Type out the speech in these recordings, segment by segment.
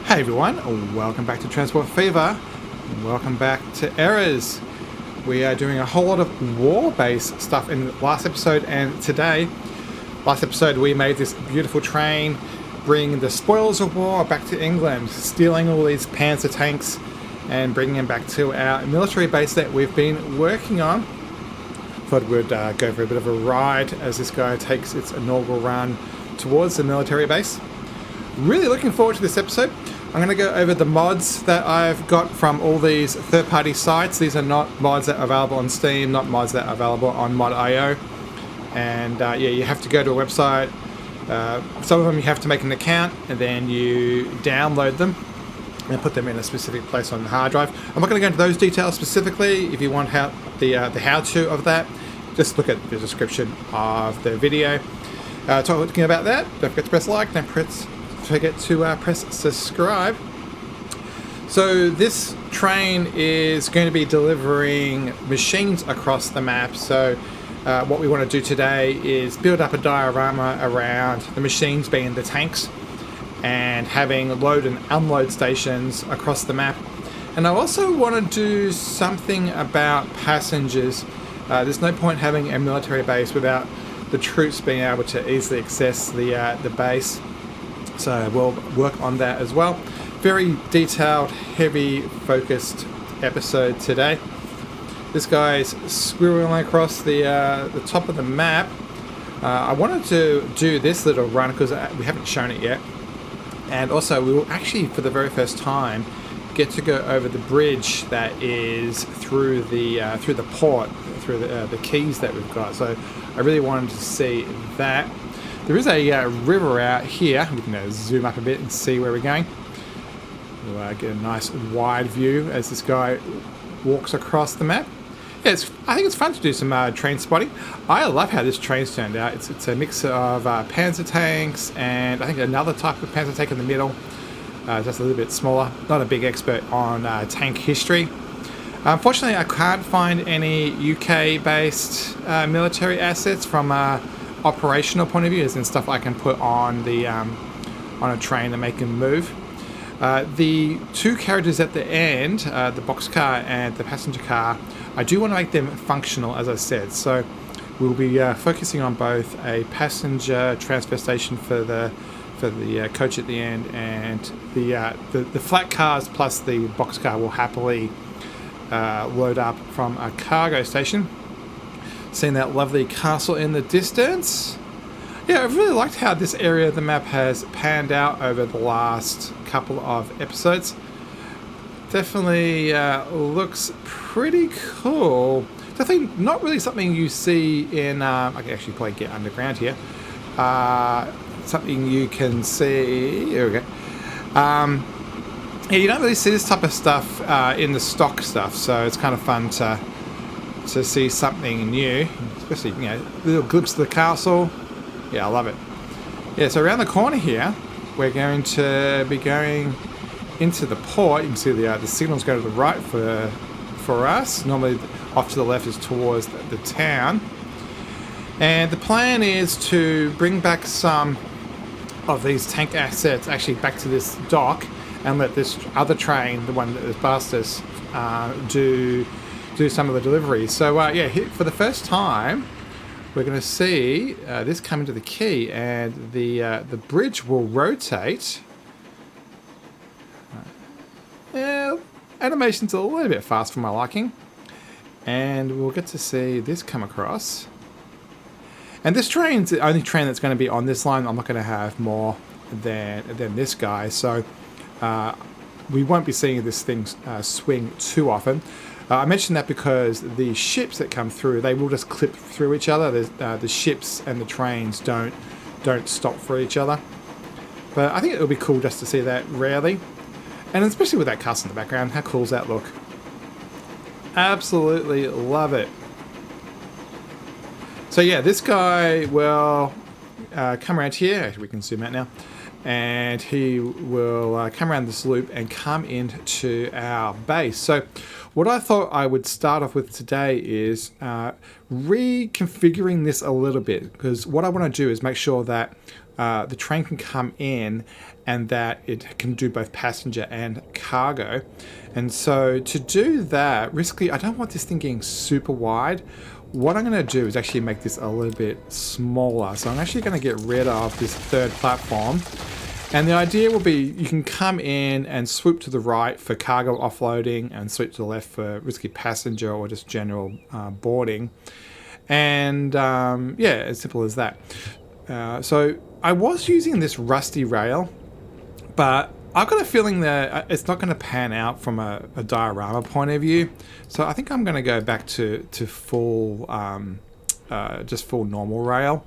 Hey everyone, welcome back to Transport Fever. Welcome back to Errors. We are doing a whole lot of war-based stuff in the last episode and today. Last episode we made this beautiful train, bringing the spoils of war back to England, stealing all these panzer tanks and bringing them back to our military base that we've been working on. Thought we'd go for a bit of a ride as this guy takes its inaugural run towards the military base. Really looking forward to this episode. I'm going to go over the mods that I've got from all these third-party sites. These are not mods that are available on Steam, not mods that are available on Mod.io. And yeah, you have to go to a website. Some of them you have to make an account, and then you download them and put them in a specific place on the hard drive. I'm not going to go into those details specifically. If you want the how-to of that, just look at the description of the video. Talking about that, don't forget to press like, don't forget to press subscribe. So this train is going to be delivering machines across the map. So what we want to do today is build up a diorama around the machines being the tanks and having load and unload stations across the map. And I also want to do something about passengers. There's no point having a military base without the troops being able to easily access the base. So we'll work on that as well. Very detailed, heavy, focused episode today. This guy's squirreling across the top of the map. I wanted to do this little run because we haven't shown it yet. And also we will actually, for the very first time, get to go over the bridge that is through the port, through the quays that we've got. So I really wanted to see that. There is a river out here. We can zoom up a bit and see where we're going. We'll get a nice wide view as this guy walks across the map. Yeah, I think it's fun to do some train spotting. I love how this train's turned out. It's a mix of panzer tanks and I think another type of panzer tank in the middle. Just a little bit smaller. Not a big expert on tank history. Unfortunately, I can't find any UK-based military assets from operational point of view, as in stuff I can put on the on a train and make them move. The two carriages at the end, the boxcar and the passenger car, I do want to make them functional, as I said. So we'll be focusing on both a passenger transfer station for the coach at the end, and the flat cars plus the boxcar will happily load up from a cargo station. Seeing that lovely castle in the distance. Yeah, I've really liked how this area of the map has panned out over the last couple of episodes. Definitely looks pretty cool. Definitely not really something you see in... I can actually probably get underground here. Something you can see... Here we go. Yeah, you don't really see this type of stuff in the stock stuff, so it's kind of fun to see something new, especially, you know, little glimpse of the castle. Yeah, I love it. Yeah, so around the corner here, we're going to be going into the port. You can see the signals go to the right for us. Normally, off to the left is towards the town. And the plan is to bring back some of these tank assets actually back to this dock and let this other train, the one that has passed us, do some of the deliveries. So yeah, for the first time we're going to see this come into the quay, and the bridge will rotate. Animation's a little bit fast for my liking, and we'll get to see this come across. And this train's the only train that's going to be on this line. I'm not going to have more than this guy, so we won't be seeing this thing swing too often. I mentioned that because the ships that come through, they will just clip through each other. The ships and the trains don't stop for each other. But I think it would be cool just to see that rarely. And especially with that castle in the background, how cool does that look? Absolutely love it. So yeah, this guy will come around here. Actually, we can zoom out now. And he will come around this loop and come into our base. So what I thought I would start off with today is reconfiguring this a little bit, because what I want to do is make sure that the train can come in and that it can do both passenger and cargo. And so to do that, riskily, I don't want this thing getting super wide. What I'm going to do is actually make this a little bit smaller. So I'm actually going to get rid of this third platform. And the idea will be you can come in and swoop to the right for cargo offloading and swoop to the left for risky passenger or just general boarding. And yeah, as simple as that. So I was using this rusty rail, but I've got a feeling that it's not going to pan out from a diorama point of view. So I think I'm going to go back to full, just full normal rail.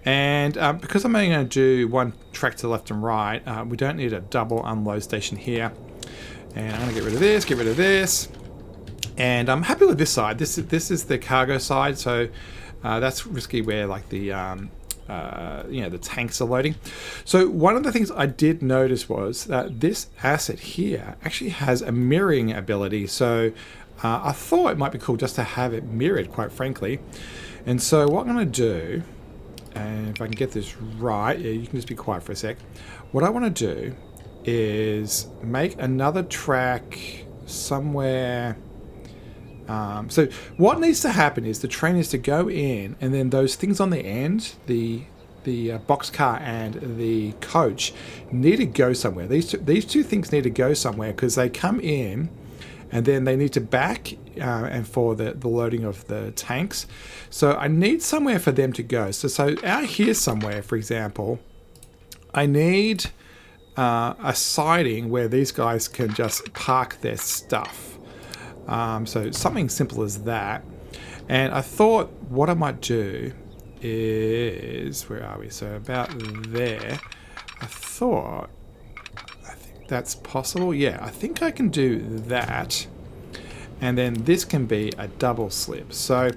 And because I'm only going to do one track to the left and right, we don't need a double unload station here. And I'm going to get rid of this, and I'm happy with this side. This is the cargo side, so that's risky where like the the tanks are loading. So one of the things I did notice was that this asset here actually has a mirroring ability. So I thought it might be cool just to have it mirrored, quite frankly. And so what I'm going to do, and if I can get this right, yeah, you can just be quiet for a sec. What I want to do is make another track somewhere. So what needs to happen is the train needs to go in, and then those things on the end, the boxcar and the coach, need to go somewhere. These two things need to go somewhere because they come in, and then they need to back and for the loading of the tanks. So I need somewhere for them to go. So out here somewhere, for example, I need a siding where these guys can just park their stuff. So something simple as that. And I thought what I might do is, where are we? So about there. I think that's possible. Yeah, I think I can do that. And then this can be a double slip. So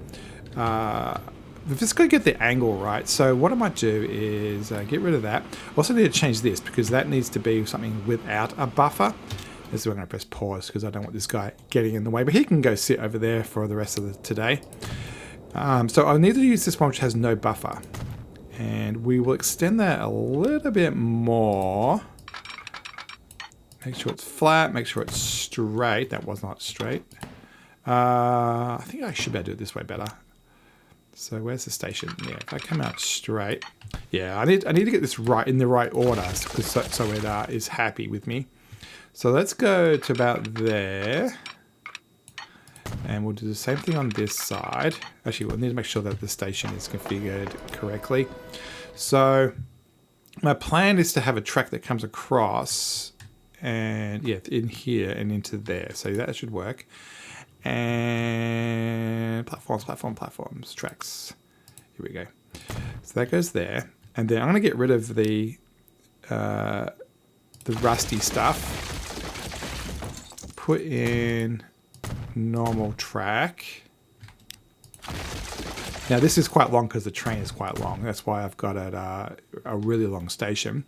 we've just got to get the angle right. So what I might do is get rid of that. I also need to change this because that needs to be something without a buffer. This is where I'm going to press pause because I don't want this guy getting in the way, but he can go sit over there for the rest of today. So I'll need to use this one which has no buffer, and we will extend that a little bit more. Make sure it's flat, make sure it's straight. That was not straight. I think I should be able to do it this way better. So where's the station? Yeah, if I come out straight. Yeah, I need to get this right in the right order so it is happy with me. So let's go to about there, and we'll do the same thing on this side. Actually, we'll need to make sure that the station is configured correctly. So my plan is to have a track that comes across, and yeah, in here and into there. So that should work. And platforms, tracks. Here we go. So that goes there, and then I'm going to get rid of the rusty stuff. Put in normal track. Now this is quite long because the train is quite long. That's why I've got it a really long station.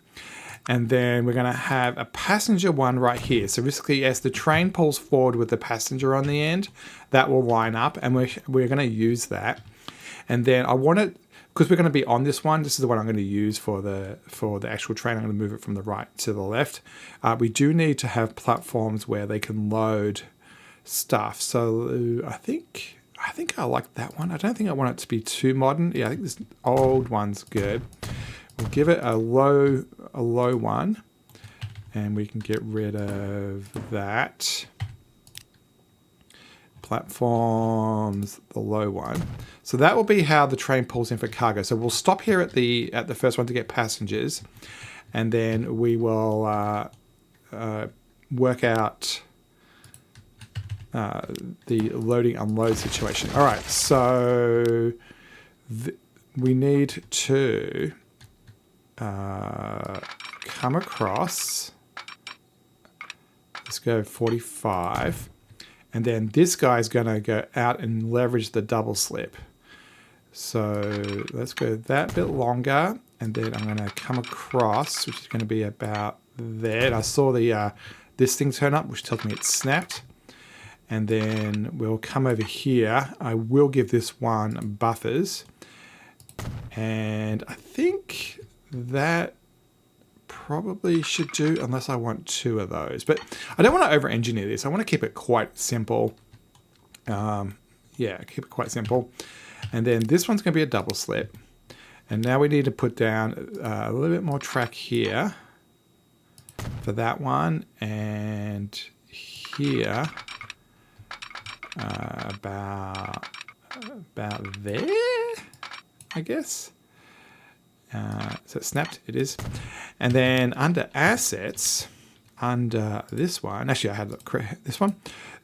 And then we're going to have a passenger one right here. So basically, as the train pulls forward with the passenger on the end, that will line up, and we're going to use that. And then I want it, because we're going to be on this one, this is the one I'm going to use for the actual train. I'm going to move it from the right to the left. We do need to have platforms where they can load stuff. So I think I like that one. I don't think I want it to be too modern. Yeah, I think this old one's good. We'll give it a low one, and we can get rid of that. Platforms, the low one. So that will be how the train pulls in for cargo. So we'll stop here at the first one to get passengers, and then we will work out the loading unload situation. All right, so we need to come across. Let's go 45. And then this guy's going to go out and leverage the double slip. So let's go that bit longer. And then I'm going to come across, which is going to be about there. And I saw this thing turn up, which tells me it's snapped. And then we'll come over here. I will give this one buffers. And I think that probably should do, unless I want 2 of those. But I don't want to over-engineer this. I want to keep it quite simple. Yeah, keep it quite simple. And then this one's going to be a double slit. And now we need to put down a little bit more track here for that one. And here, about there, I guess. So it snapped, it is. And then under assets, under this one, actually I had this one,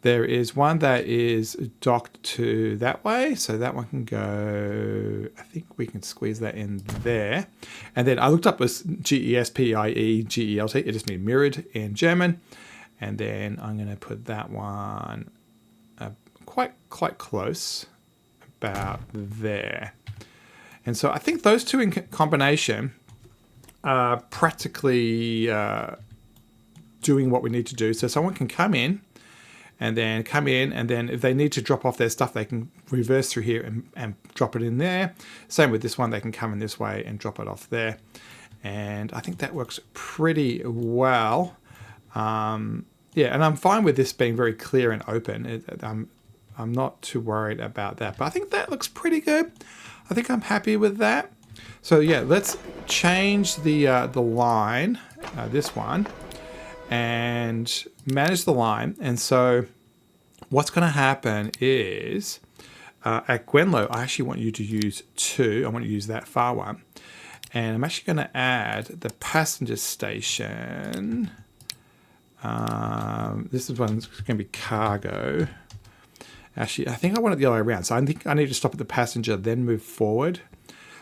there is one that is docked to that way. So that one can go, I think we can squeeze that in there. And then I looked up this GESPIE-GELT, it just means mirrored in German. And then I'm going to put that one quite close, about there. And so I think those two in combination are practically doing what we need to do. So someone can come in, and then if they need to drop off their stuff, they can reverse through here and drop it in there. Same with this one, they can come in this way and drop it off there. And I think that works pretty well. Yeah, and I'm fine with this being very clear and open. I'm not too worried about that. But I think that looks pretty good. I think I'm happy with that. So yeah, let's change the line, this one, and manage the line. And so what's going to happen is at Gwenlow, I actually want you to use 2. I want you to use that far one. And I'm actually going to add the passenger station. This is one's going to be cargo. Actually, I think I want it the other way around. So I think I need to stop at the passenger, then move forward.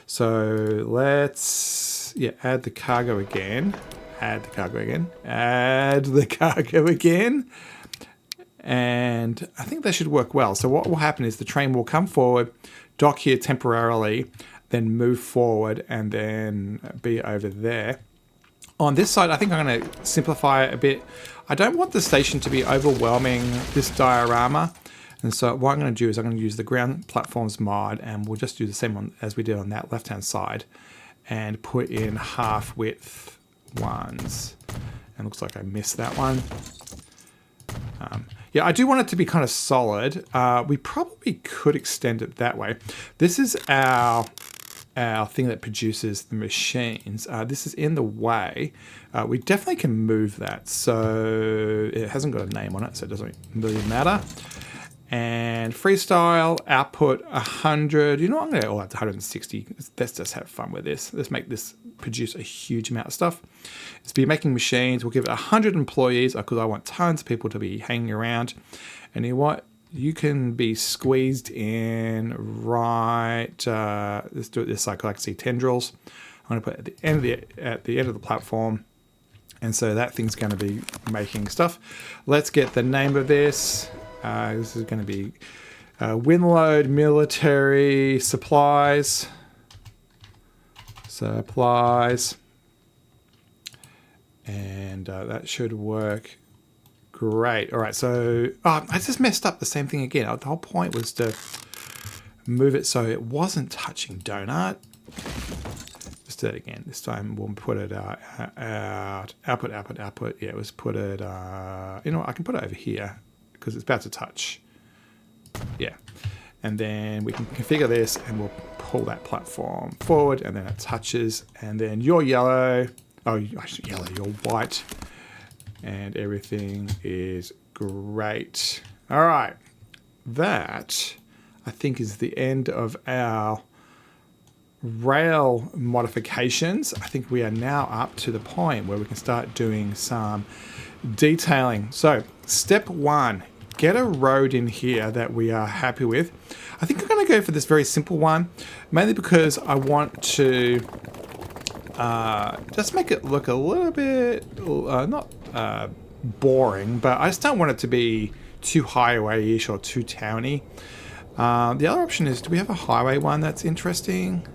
So let's, add the cargo again. Add the cargo again. Add the cargo again. And I think that should work well. So what will happen is the train will come forward, dock here temporarily, then move forward, and then be over there. On this side, I think I'm going to simplify it a bit. I don't want the station to be overwhelming this diorama. And so what I'm going to do is I'm going to use the ground platforms mod, and we'll just do the same one as we did on that left-hand side, and put in half width ones. And looks like I missed that one. Yeah, I do want it to be kind of solid. We probably could extend it that way. This is our thing that produces the machines. This is in the way. We definitely can move that. So it hasn't got a name on it, so it doesn't really matter. And freestyle output 100. You know what? I'm going to go up to 160. Let's just have fun with this. Let's make this produce a huge amount of stuff. It's be making machines. We'll give it 100 employees because I want tons of people to be hanging around. And you know what? You can be squeezed in right. Let's do it this side. I can see tendrils. I'm going to put it at the end of the platform. And so that thing's going to be making stuff. Let's get the name of this. This is going to be Windload Military Supplies. And that should work great. All right, so I just messed up the same thing again. The whole point was to move it so it wasn't touching donut. Let's do that again. This time we'll put it out. Output. Yeah, let's put it, you know what, I can put it over here, because it's about to touch. Yeah. And then we can configure this, and we'll pull that platform forward, and then it touches, and then you're yellow. Oh, actually yellow, you're white. And everything is great. All right. That, I think, is the end of our rail modifications. I think we are now up to the point where we can start doing some detailing. So, step 1. Get a road in here that we are happy with. I think I'm going to go for this very simple one, mainly because I want to just make it look a little bit, not boring, but I just don't want it to be too highway-ish or too towny. The other option is, do we have a highway one that's interesting?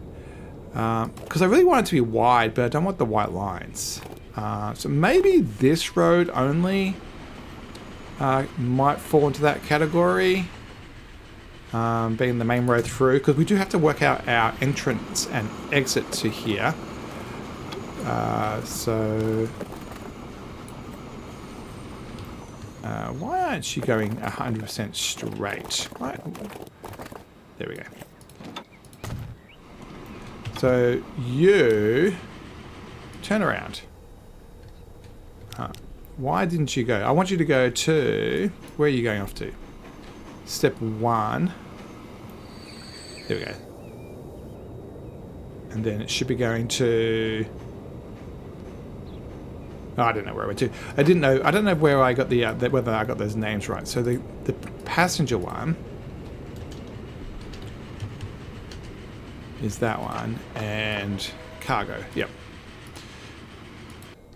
Because I really want it to be wide, but I don't want the white lines. So maybe this road only might fall into that category, being the main road through, because we do have to work out our entrance and exit to here. Why aren't you going 100% straight? Why? There we go. So you turn around. Why didn't you go? I want you to go to... Where are you going off to? Step 1. There we go. And then it should be going to... Oh, I don't know where I went to. I don't know where I got the whether I got those names right. So the passenger one is that one, and cargo. Yep.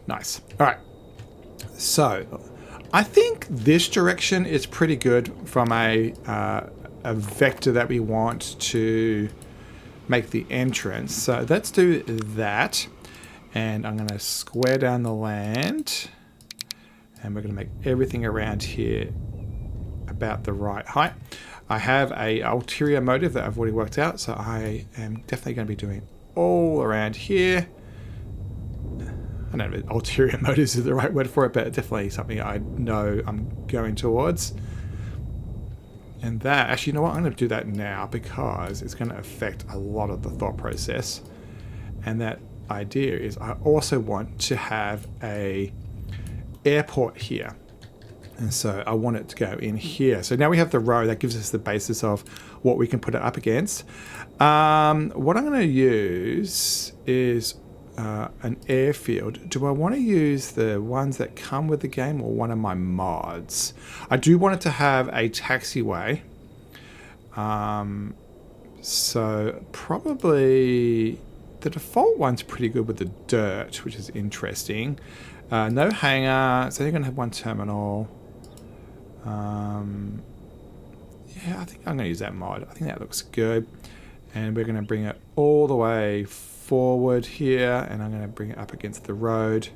Nice. All right. So I think this direction is pretty good from a vector that we want to make the entrance. So let's do that. And I'm going to square down the land. And we're going to make everything around here about the right height. I have a ulterior motive that I've already worked out. So I am definitely going to be doing all around here. I don't know if ulterior motives is the right word for it, but definitely something I know I'm going towards. And that, actually, you know what? I'm going to do that now because it's going to affect a lot of the thought process. And that idea is I also want to have a airport here, and so I want it to go in here. So now we have the row that gives us the basis of what we can put it up against. What I'm going to use is an airfield. Do I want to use the ones that come with the game or one of my mods? I do want it to have a taxiway, so probably the default one's pretty good with the dirt, which is interesting. No hangar, so you're going to have one terminal. Yeah, I think I'm going to use that mod. I think that looks good. And we're going to bring it all the way forward here, and I'm going to bring it up against the road.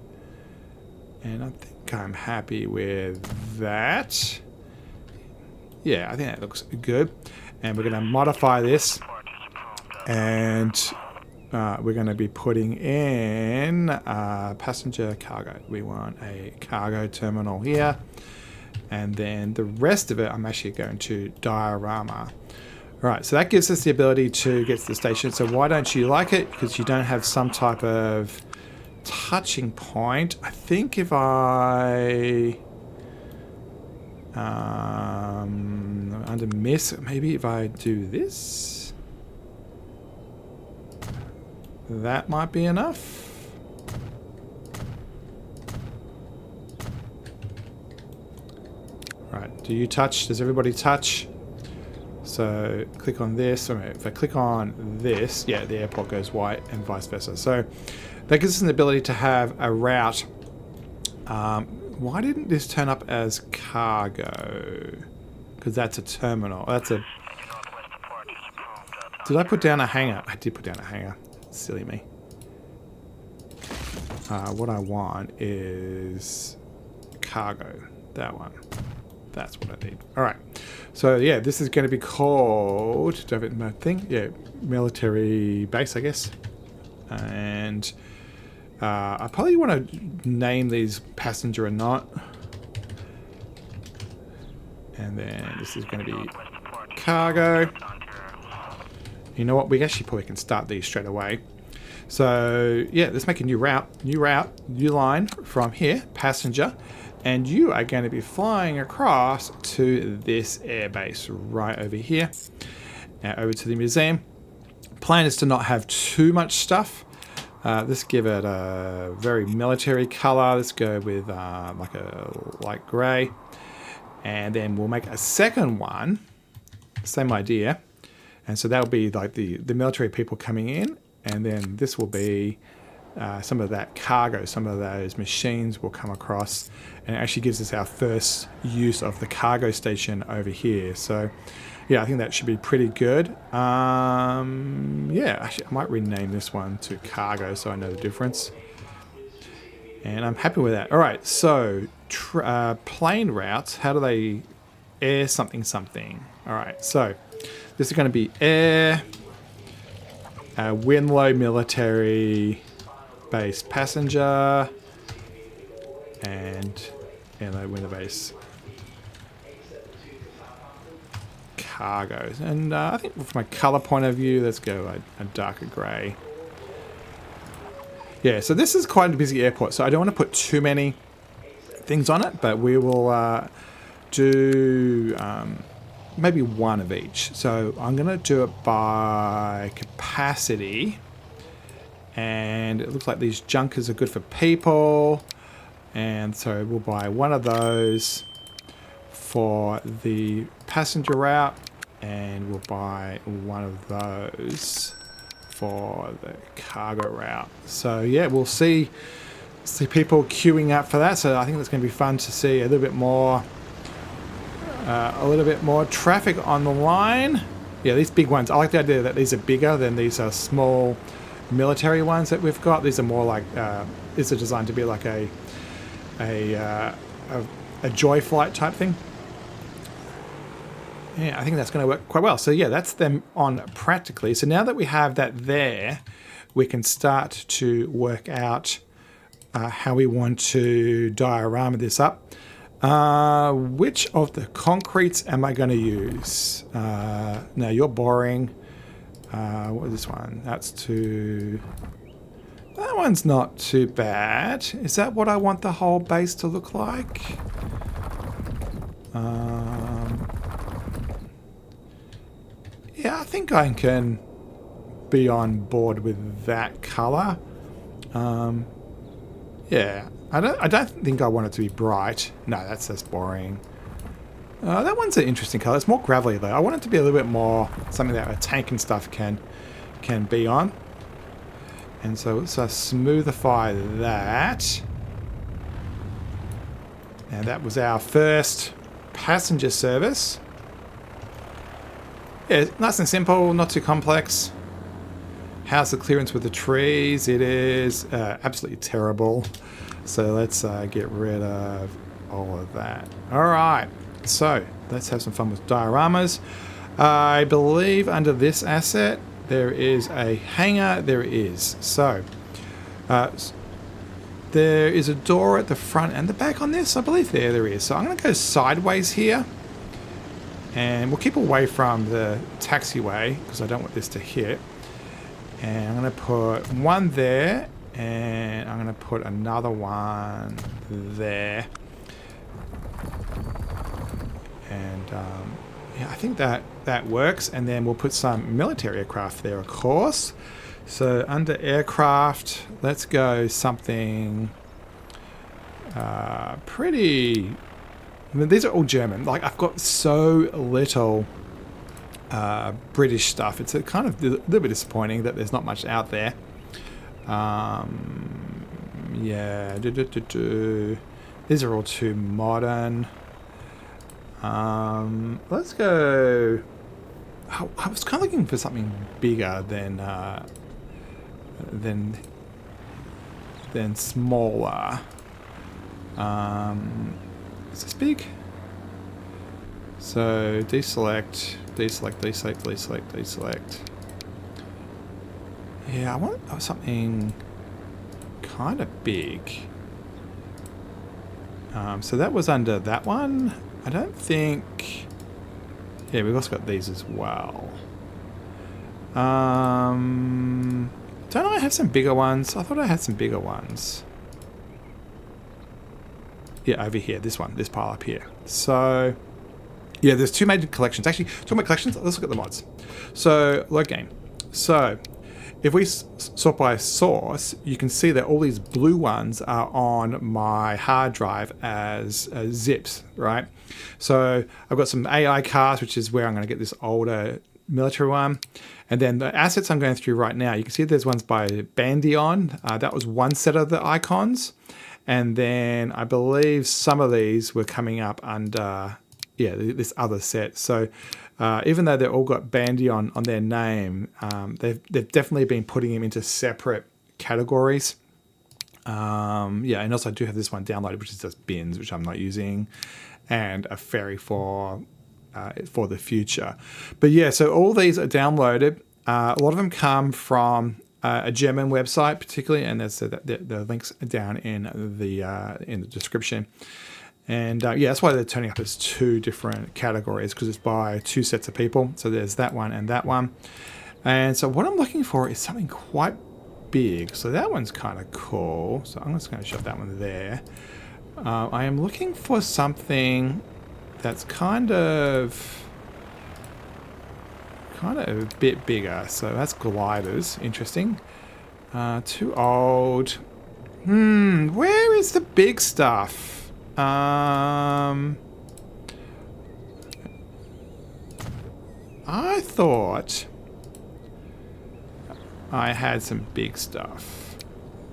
And I think I'm happy with that. Yeah, I think that looks good. And we're going to modify this. And... we're going to be putting in passenger cargo. We want a cargo terminal here. And then the rest of it, I'm actually going to diorama. All right, so that gives us the ability to get to the station. So why don't you like it? Because you don't have some type of touching point. I think if I... under miss, maybe if I do this... That might be enough. Right, do you touch? Does everybody touch? So click on this. If I click on this, yeah, the airport goes white and vice versa. So that gives us an ability to have a route. Why didn't this turn up as cargo? Because that's a terminal. That's a... Did I put down a hangar? I did put down a hangar. Silly me. What I want is cargo. That one. That's what I need. All right. So yeah, this is going to be called. Do I have it in my thing? Yeah, military base, I guess. And I probably want to name these passenger or not. And then this is going to be cargo. You know what? We actually probably can start these straight away. So yeah, let's make a new route, new line from here, passenger, and you are going to be flying across to this airbase right over here, over to the museum. Plan is to not have too much stuff. Let's give it a very military color. Let's go with like a light gray, and then we'll make a second one. Same idea. And so that'll be like the military people coming in, and then this will be some of that cargo, some of those machines will come across, and it actually gives us our first use of the cargo station over here. So yeah, I think that should be pretty good. Yeah, actually I might rename this one to cargo so I know the difference. And I'm happy with that. All right, so plane routes, how do they air something something? All right, so this is going to be air, wind low military, base passenger, and window base cargo. And I think from a color point of view, let's go a darker grey. Yeah, so this is quite a busy airport, so I don't want to put too many things on it, but we will do maybe one of each. So I'm going to do it by capacity, and it looks like these junkers are good for people, and so we'll buy one of those for the passenger route, and we'll buy one of those for the cargo route. So yeah, we'll see people queuing up for that. So I think that's going to be fun to see a little bit more traffic on the line. Yeah, these big ones. I like the idea that these are bigger than these are small military ones that we've got. These are more like these are designed to be like a joy flight type thing. Yeah, I think that's going to work quite well. So yeah, that's them on practically. So now that we have that there, we can start to work out how we want to diorama this up. Which of the concretes am I going to use? No, you're boring. What is this one? That one's not too bad. Is that what I want the whole base to look like? Yeah, I think I can be on board with that color. Yeah, I don't think I want it to be bright. No, that's boring. That one's an interesting color. It's more gravelly though. I want it to be a little bit more something that a tank and stuff can be on. And so let's smoothify that. And that was our first passenger service. Yeah, nice and simple, not too complex. How's the clearance with the trees? It is absolutely terrible. So let's get rid of all of that. All right, so let's have some fun with dioramas. I believe under this asset there is a hangar. There is. So there is a door at the front and the back on this. I believe there is. So I'm going to go sideways here. And we'll keep away from the taxiway because I don't want this to hit. And I'm going to put one there, and I'm going to put another one there. And yeah, I think that works. And then we'll put some military aircraft there, of course. So under aircraft, let's go something pretty... I mean, these are all German. Like, I've got so little British stuff. It's a kind of a little bit disappointing that there's not much out there. Yeah. These are all too modern. Let's go... I was kind of looking for something bigger than smaller. Is this big? So deselect. Yeah, I want something kind of big. So that was under that one. I don't think... Yeah, we've also got these as well. Don't I have some bigger ones? I thought I had some bigger ones. Yeah, over here, this pile up here. So, yeah, there's two major collections. Actually, talking about collections, let's look at the mods. So, load game. So, if we sort by source, you can see that all these blue ones are on my hard drive as zips, right? So, I've got some AI cars, which is where I'm going to get this older military one. And then the assets I'm going through right now, you can see there's ones by Bandion. That was one set of the icons. And then I believe some of these were coming up under, yeah, this other set. So even though they've all got Bandion on their name, they've definitely been putting them into separate categories. Yeah, and also I do have this one downloaded, which is just bins, which I'm not using, and a ferry for the future. But yeah, so all these are downloaded. A lot of them come from a German website particularly, and there's the links down in the description. And yeah, that's why they're turning up as 2 different categories, because it's by 2 sets of people. So there's that one and that one. And so what I'm looking for is something quite big. So that one's kind of cool. So I'm just going to shove that one there. I am looking for something that's kind of a bit bigger. So that's gliders. Interesting. Too old. Where is the big stuff? I thought I had some big stuff.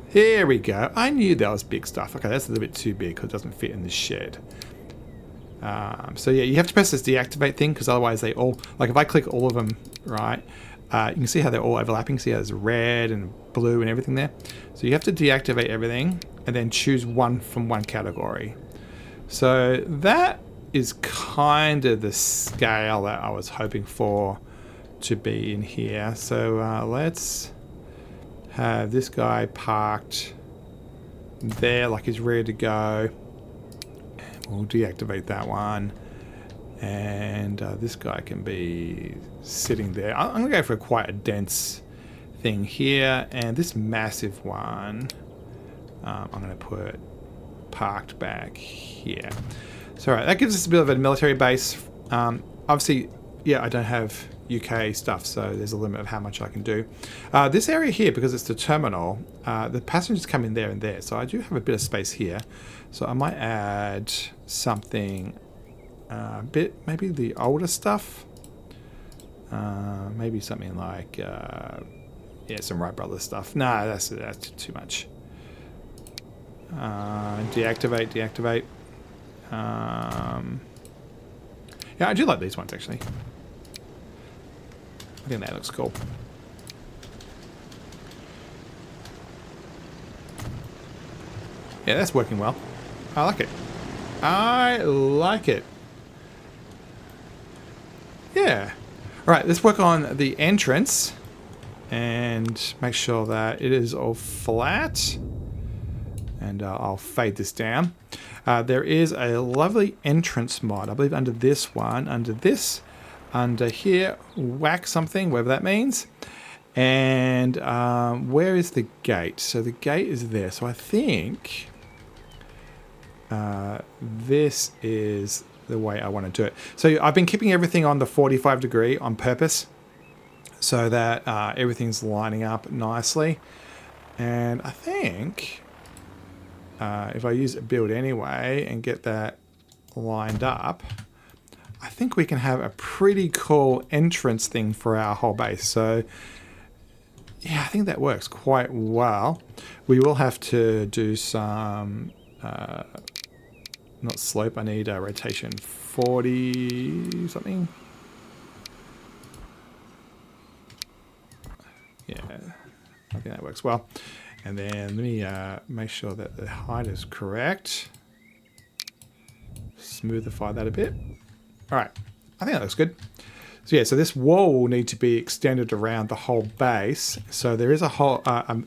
Here we go. I knew that was big stuff. Okay, that's a little bit too big because it doesn't fit in the shed. So yeah, you have to press this deactivate thing, because otherwise they all, like if I click all of them, right, you can see how they're all overlapping. See how there's red and blue and everything there. So you have to deactivate everything and then choose one from one category. So that is kind of the scale that I was hoping for to be in here. So let's have this guy parked there like he's ready to go. And we'll deactivate that one. And this guy can be sitting there. I'm going to go for quite a dense thing here. And this massive one, I'm going to put parked back here. So right, that gives us a bit of a military base. Obviously, yeah, I don't have UK stuff, so there's a limit of how much I can do. This area here, because it's the terminal, the passengers come in there and there, so I do have a bit of space here. So I might add something a bit, maybe the older stuff. Maybe something like, yeah, some Wright Brothers stuff. No, that's too much. Deactivate. Yeah, I do like these ones actually. I think that looks cool. Yeah, that's working well. I like it. I like it. Yeah. All right, let's work on the entrance and make sure that it is all flat. And I'll fade this down. There is a lovely entrance mod, I believe, under this one, under this, under here, whack something, whatever that means. And where is the gate? So the gate is there. So I think this is the way I want to do it. So I've been keeping everything on the 45 degree on purpose so that everything's lining up nicely. And I think if I use build anyway and get that lined up, I think we can have a pretty cool entrance thing for our whole base. So yeah, I think that works quite well. We will have to do some, not slope, I need a rotation 40 something. Yeah, I think that works well. And then let me make sure that the height is correct. Smoothify that a bit. All right, I think that looks good. So yeah, so this wall will need to be extended around the whole base. So there is a whole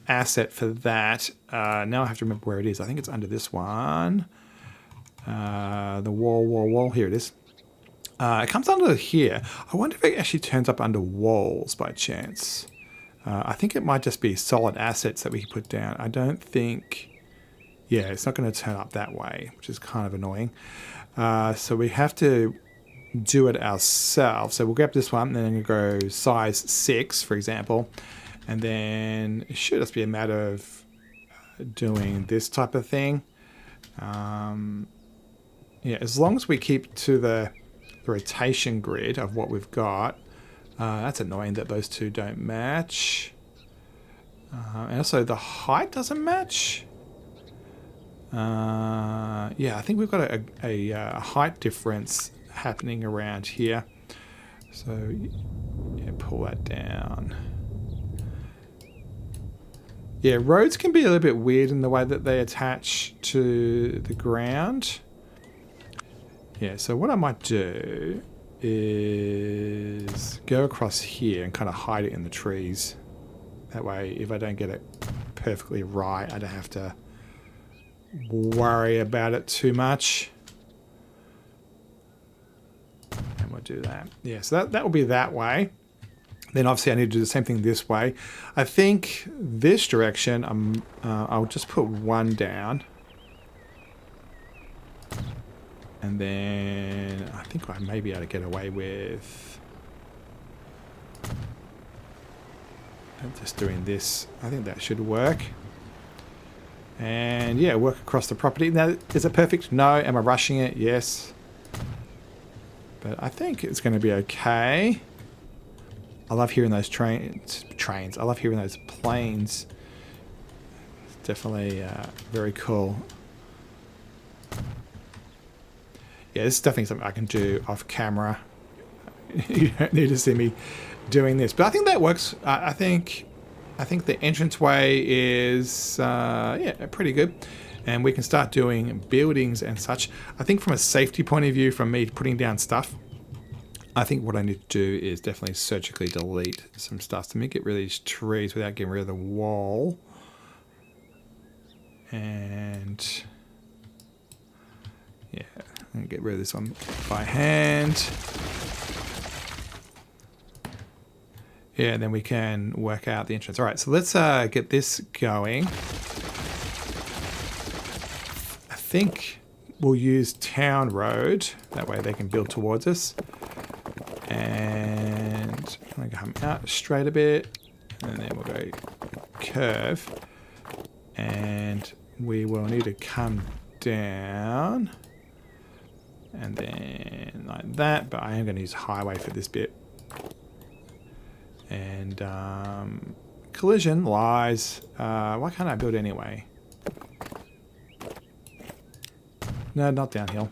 asset for that. Now I have to remember where it is. I think it's under this one. The wall, here it is. It comes under here. I wonder if it actually turns up under walls by chance. I think it might just be solid assets that we can put down. I don't think... Yeah, it's not going to turn up that way, which is kind of annoying. So we have to do it ourselves. So we'll grab this one and then go size 6, for example. And then it should just be a matter of doing this type of thing. Yeah, as long as we keep to the rotation grid of what we've got. That's annoying that those two don't match. And also the height doesn't match. Yeah, I think we've got a height difference happening around here. So yeah, pull that down. Yeah, roads can be a little bit weird in the way that they attach to the ground. Yeah, so what I might do is go across here and kind of hide it in the trees. That way, if I don't get it perfectly right, I don't have to worry about it too much. And we'll do that. Yeah, so that will be that way. Then obviously I need to do the same thing this way. I think this direction, I'll just put one down. And then I think I may be able to get away with just doing this. I think that should work. And yeah, work across the property. Now, is it perfect? No. Am I rushing it? Yes. But I think it's going to be okay. I love hearing those trains. I love hearing those planes. It's definitely very cool. Yeah, this is definitely something I can do off camera. You don't need to see me doing this, but I think that works. I think the entranceway is yeah, pretty good, and we can start doing buildings and such. I think from a safety point of view, from me putting down stuff, I think what I need to do is definitely surgically delete some stuff to get rid of these trees without getting rid of the wall. And yeah, I'm gonna get rid of this one by hand. Yeah, and then we can work out the entrance. All right, so let's get this going. I think we'll use Town Road. That way they can build towards us. And I'm going to come out straight a bit. And then we'll go curve. And we will need to come down. And then like that. But I am going to use highway for this bit. And collision lies. Why can't I build anyway? No, not downhill.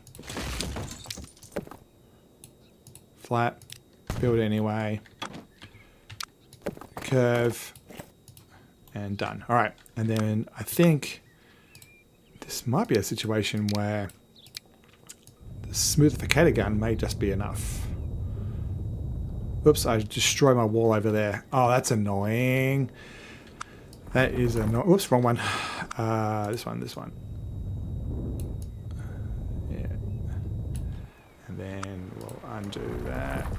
Flat. Build anyway. Curve. And done. All right. And then I think this might be a situation where the smoothificator gun may just be enough. Oops, I destroyed my wall over there. Oh, that's annoying. That is annoying. Oops, wrong one. This one. Yeah. And then we'll undo that.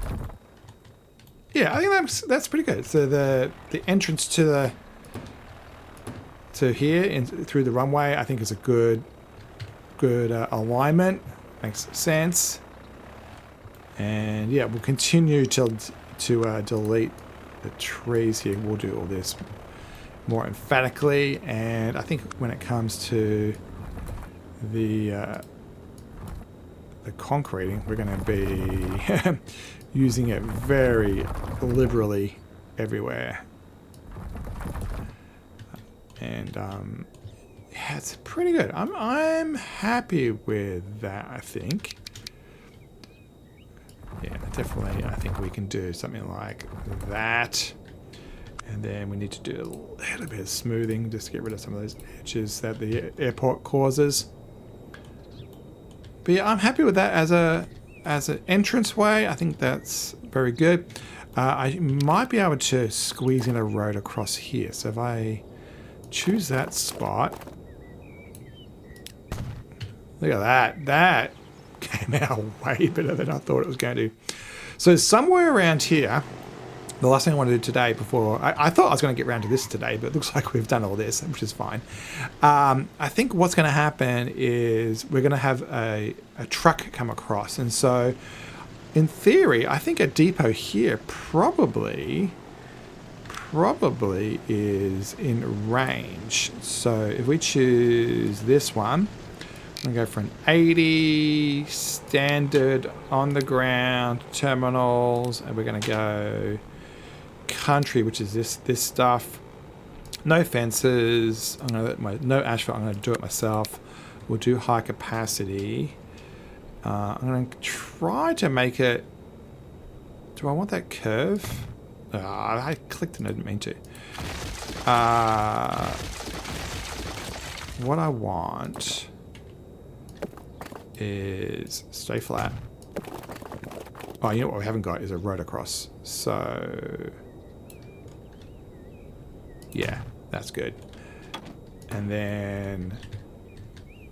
Yeah, I think that's pretty good. So the entrance to here through the runway, I think is a good alignment. Makes sense. And yeah, we'll continue to delete the trees here. We'll do all this more emphatically. And I think when it comes to the concreting, we're going to be using it very liberally everywhere. And yeah, it's pretty good. I'm happy with that, I think. Yeah, definitely. I think we can do something like that. And then we need to do a little bit of smoothing just to get rid of some of those edges that the airport causes. But yeah, I'm happy with that as an entranceway. I think that's very good. I might be able to squeeze in a road across here. So if I choose that spot, look at that. That came out way better than I thought it was going to. So somewhere around here, the last thing I want to do today before... I thought I was going to get around to this today, but it looks like we've done all this, which is fine. I think what's going to happen is we're going to have a truck come across. And so, in theory, I think a depot here probably is in range. So if we choose this one, I'm going to go for an 80 standard on the ground terminals, and we're going to go country, which is this stuff. No fences. I'm going to no asphalt. I'm going to do it myself. We'll do high capacity. I'm going to try to make it. Do I want that curve? I clicked and I didn't mean to. What I want is stay flat. Oh, you know what we haven't got is a road across. So Yeah, that's good. And then,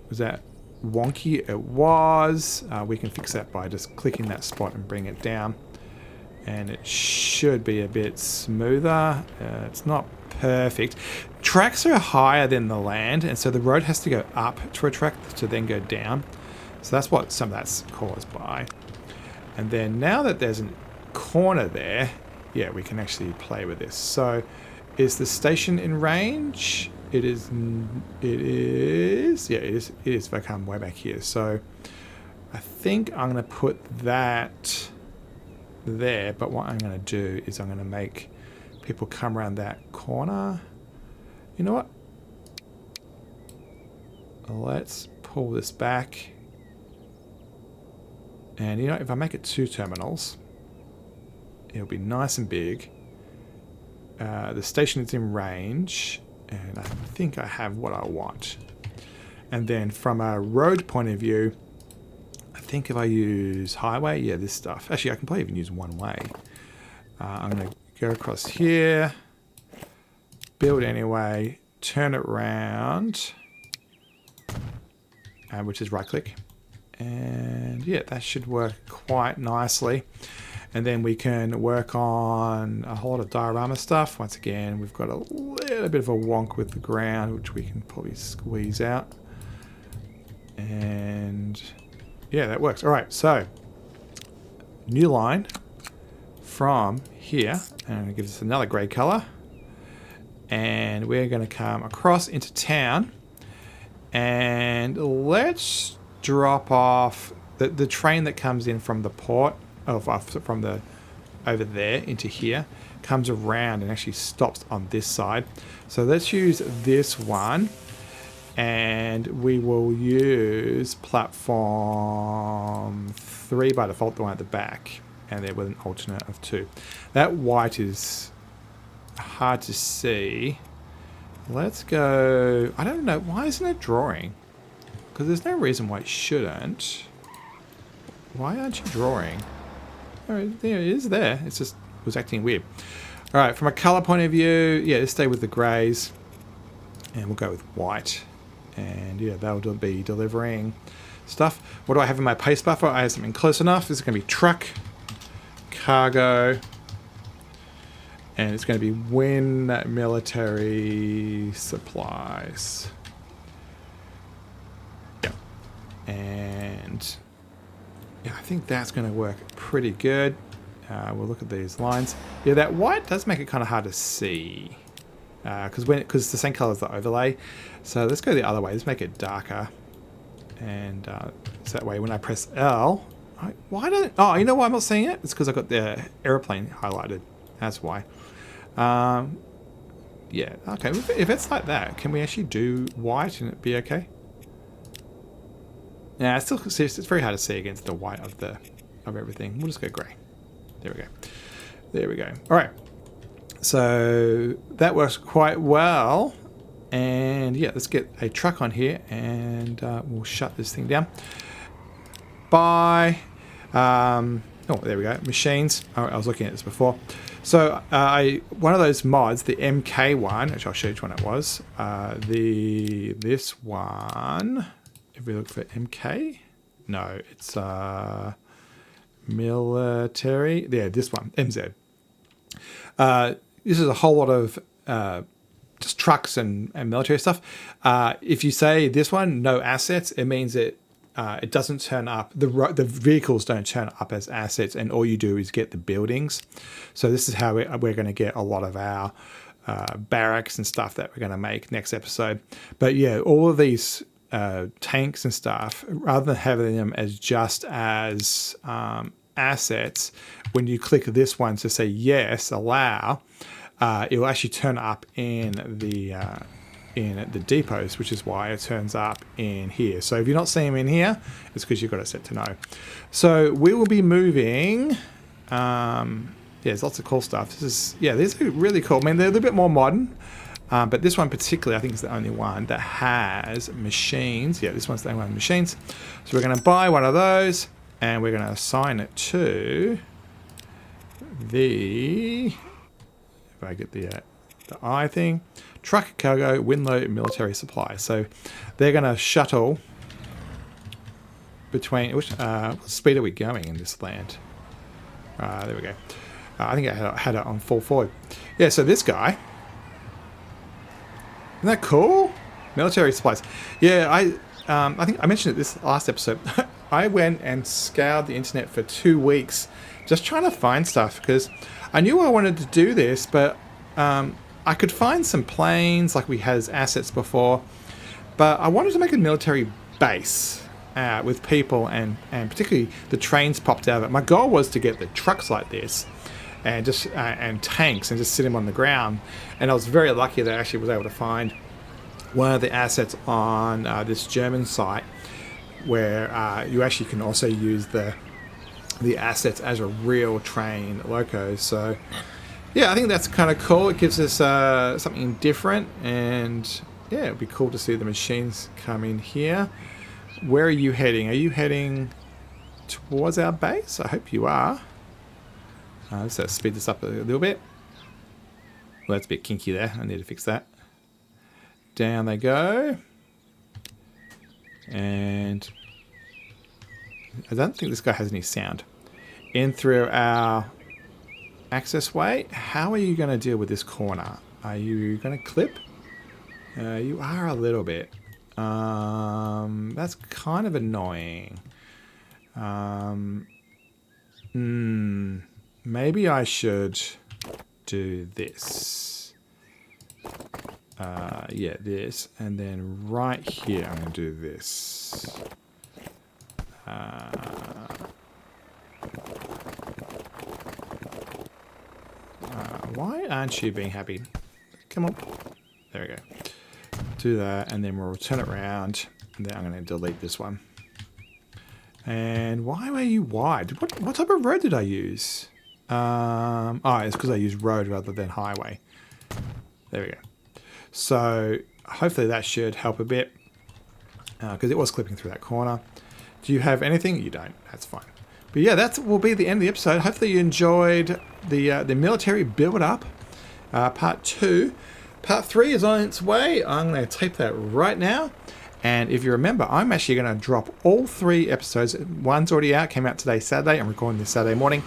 was that wonky? It was. We can fix that by just clicking that spot and bring it down. And it should be a bit smoother. It's not perfect. Tracks are higher than the land, and so the road has to go up to a track to then go down. So that's what some of that's caused by. And then now that there's a corner there, yeah, we can actually play with this. So is the station in range? It is. It is. Yeah, it is. It is. If I come way back here, so I think I'm going to put that there. But what I'm going to do is I'm going to make people come around that corner. You know what? Let's pull this back. And you know, if I make it 2 terminals, it'll be nice and big. The station is in range, and I think I have what I want. And then from a road point of view, I think if I use highway, yeah, this stuff. Actually, I can probably even use one way. I'm going to go across here, build anyway, turn it around, which is right click. And yeah, that should work quite nicely. And then we can work on a whole lot of diorama stuff. Once again, we've got a little bit of a wonk with the ground, which we can probably squeeze out. And yeah, that works. All right, so new line from here, and it gives us another grey color. And we're going to come across into town, and let's drop off the train that comes in from the port, from the over there into here, comes around and actually stops on this side. So let's use this one, and we will use platform 3 by default, the one at the back, and there with an alternate of 2. That white is hard to see. Let's go. I don't know, why isn't it drawing? Because there's no reason why it shouldn't. Why aren't you drawing? Oh, there it is there. It's just, it was acting weird. All right, from a color point of view, yeah, let's stay with the grays. And we'll go with white. And yeah, that'll be delivering stuff. What do I have in my pace buffer? I have something close enough. This is going to be truck, cargo, and it's going to be win military supplies. And yeah, I think that's going to work pretty good. We'll look at these lines. Yeah, that white does make it kind of hard to see because it's the same color as the overlay. So let's go the other way. Let's make it darker, and so that way when I press L, why don't? Oh, you know why I'm not seeing it? It's because I got the airplane highlighted. That's why. Yeah. Okay. If it's like that, can we actually do white and it be okay? Yeah, it's very hard to see against the white of everything. We'll just go grey. There we go. There we go. All right. So that works quite well. And yeah, let's get a truck on here, and we'll shut this thing down. Bye. Oh, there we go. Machines. Oh, I was looking at this before. So one of those mods, the MK one, which I'll show you which one it was. This one. If we look for MK, no, it's military. Yeah, this one, MZ. This is a whole lot of just trucks and military stuff. If you say this one, no assets, it means it doesn't turn up. The vehicles don't turn up as assets, and all you do is get the buildings. So this is how we're going to get a lot of our barracks and stuff that we're going to make next episode. But yeah, all of these tanks and stuff, rather than having them as just as assets, when you click this one to say yes, allow, it will actually turn up in the depots, which is why it turns up in here. So if you're not seeing them in here, it's because you've got it set to no. So we will be moving. Yeah, there's lots of cool stuff. These are really cool. I mean, they're a little bit more modern. But this one particularly, I think, is the only one that has machines. Yeah, this one's the only one with machines. So we're going to buy one of those, and we're going to assign it to the... If I get the the I thing. Truck, cargo, windload, military supply. So they're going to shuttle between... what speed are we going in this land? There we go. I think I had it on full forward. Yeah, so this guy... Isn't that cool? Military supplies. Yeah, I think I mentioned it this last episode. I went and scoured the internet for 2 weeks just trying to find stuff because I knew I wanted to do this, but I could find some planes like we had as assets before, but I wanted to make a military base with people and particularly the trains popped out of it. My goal was to get the trucks like this and just and tanks and just sit them on the ground, and I was very lucky that I actually was able to find one of the assets on this German site where you actually can also use the assets as a real train loco. So yeah, I think that's kind of cool. It gives us something different, and yeah, it'd be cool to see the machines come in here. Where are you heading? Are you heading towards our base? I hope you are. Let's speed this up a little bit. Well, that's a bit kinky there. I need to fix that. Down they go. And I don't think this guy has any sound. In through our access way. How are you going to deal with this corner? Are you going to clip? You are a little bit. That's kind of annoying. Maybe I should do this. Yeah, this. And then right here, I'm going to do this. Why aren't you being happy? Come on. There we go. Do that, and then we'll turn it around. And then I'm going to delete this one. And why were you wide? What type of road did I use? Oh, it's because I used road rather than highway. There we go. So hopefully that should help a bit, because it was clipping through that corner. Do you have anything? You don't. That's fine. But yeah, that will be the end of the episode. Hopefully you enjoyed the military build-up, part 2. Part 3 is on its way. I'm going to tape that right now. And if you remember, I'm actually going to drop all 3 episodes. One's already out, came out today, Saturday. I'm recording this Saturday morning.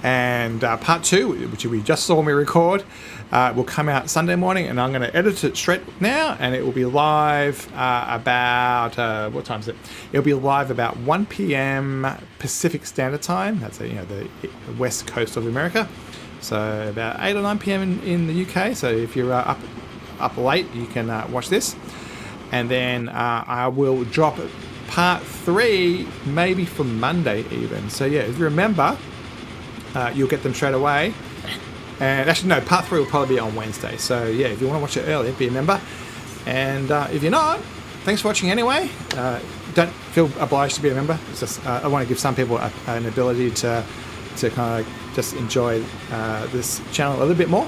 And part 2, which we just saw me record, will come out Sunday morning, and I'm going to edit it straight now, and it will be live about, what time is it? It'll be live about 1 p.m. Pacific Standard Time. That's the west coast of America. So about 8 or 9 p.m. in the UK. So if you're up late, you can watch this. And then I will drop part 3 maybe for Monday even. So yeah, if you remember, you'll get them straight away. And actually, no, part 3 will probably be on Wednesday. So yeah, if you want to watch it early, be a member. And if you're not, thanks for watching anyway. Don't feel obliged to be a member. It's just I want to give some people an ability to kind of just enjoy this channel a little bit more.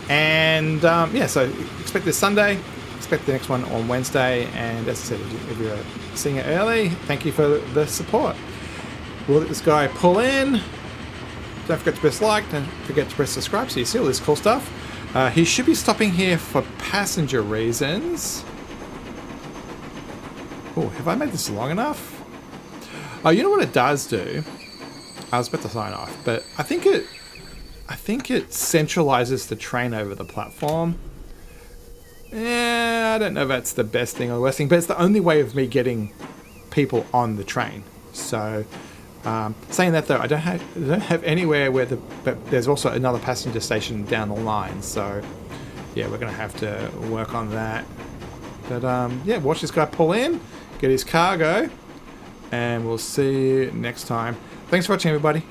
And yeah, so expect this Sunday. Expect the next one on Wednesday. And as I said, if you're seeing it early, thank you for the support. We'll let this guy pull in. Don't forget to press like, don't forget to press subscribe so you see all this cool stuff. He should be stopping here for passenger reasons. Oh, have I made this long enough? Oh, you know what it does do? I was about to sign off, but I think it centralizes the train over the platform. Yeah, I don't know if that's the best thing or the worst thing, but it's the only way of me getting people on the train. So saying that though, I don't have anywhere but there's also another passenger station down the line. So yeah, we're gonna have to work on that. But yeah, watch this guy pull in, get his cargo, and we'll see you next time. Thanks for watching, everybody.